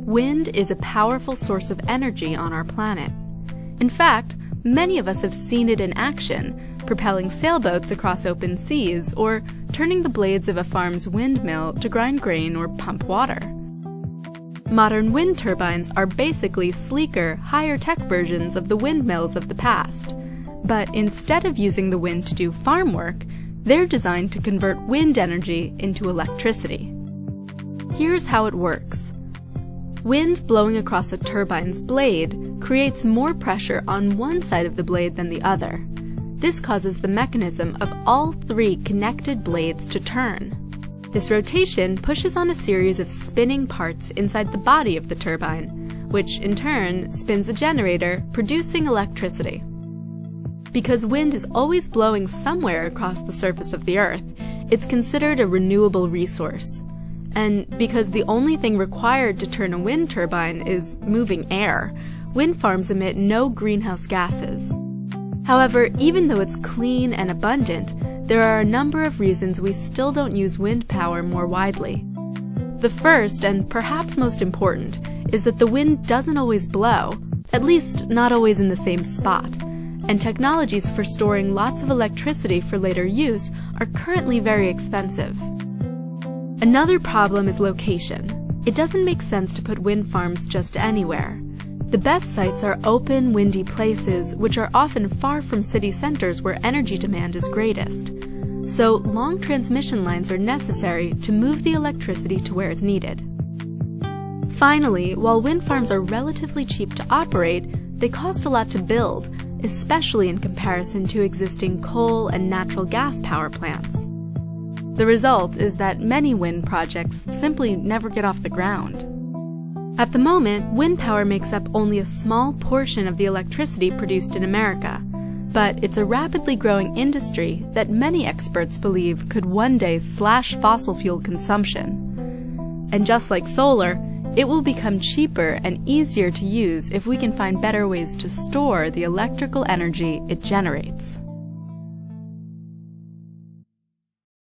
Wind is a powerful source of energy on our planet. In fact, many of us have seen it in action, propelling sailboats across open seas or turning the blades of a farm's windmill to grind grain or pump water. Modern wind turbines are basically sleeker, higher-tech versions of the windmills of the past. But instead of using the wind to do farm work, they're designed to convert wind energy into electricity. Here's how it works. Wind blowing across a turbine's blade creates more pressure on one side of the blade than the other. This causes the mechanism of all three connected blades to turn. This rotation pushes on a series of spinning parts inside the body of the turbine, which in turn spins a generator, producing electricity. Because wind is always blowing somewhere across the surface of the Earth, it's considered a renewable resource. And because the only thing required to turn a wind turbine is moving air, wind farms emit no greenhouse gases. However, even though it's clean and abundant, there are a number of reasons we still don't use wind power more widely. The first, and perhaps most important, is that the wind doesn't always blow, at least not always in the same spot, and technologies for storing lots of electricity for later use are currently very expensive. Another problem is location. It doesn't make sense to put wind farms just anywhere. The best sites are open, windy places, which are often far from city centers where energy demand is greatest. So long transmission lines are necessary to move the electricity to where it's needed. Finally, while wind farms are relatively cheap to operate, they cost a lot to build, especially in comparison to existing coal and natural gas power plants. The result is that many wind projects simply never get off the ground. At the moment, wind power makes up only a small portion of the electricity produced in America, but it's a rapidly growing industry that many experts believe could one day slash fossil fuel consumption. And just like solar, it will become cheaper and easier to use if we can find better ways to store the electrical energy it generates.